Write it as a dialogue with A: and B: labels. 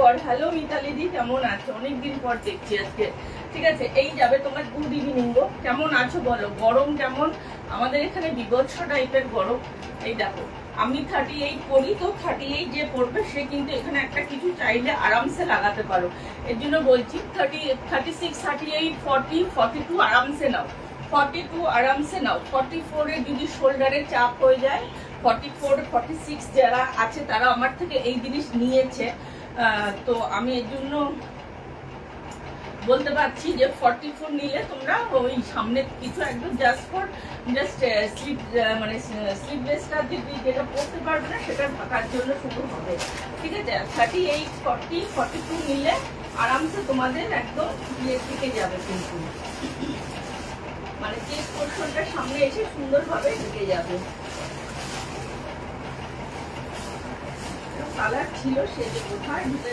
A: পর। হ্যালো মিতালি দি, কেমন আছো? অনেকদিন পর দেখছি আজকে। ঠিক আছে, এই যাবে তোমার গুড ইভিনিং গো। কেমন আছো বলো? গরম কেমন? আমাদের এখানে বিভৎস টাইপের গরম। এই দেখো, আমি 38 পরি, তো 38 যে পড়বে সে কিন্তু এখানে একটা কিছু চাইলে আরামসে লাগাতে পারো। এর জন্য বলছি 36, 38, 40, 42 আরামসে নাও। 42 আরামসে নাও। 44 এ যদি শোল্ডারে চাপ হয়ে যায়, 44, 46 যারা আছে তারা আমার থেকে এই জিনিস নিয়েছে। তো আমি এর জন্য বলতে পারছি যে 44 নিলে তোমরা ওই সামনে কিছু একদম জাস্ট স্লিপ মানে স্লিপলেসটা যেটা পরতে পারবে না সেটা ঢাকার জন্য শুরু হবে। ঠিক আছে, 38, 40, 42 নিলে আরামসে তোমাদের একদম ইয়ে থেকে যাবে, কিন্তু মানে চেস্ট পোর্শনটা সামনে এসে সুন্দরভাবে ঢুকে যাবে। কালার ছিল সে যে কোথায় ঢুকে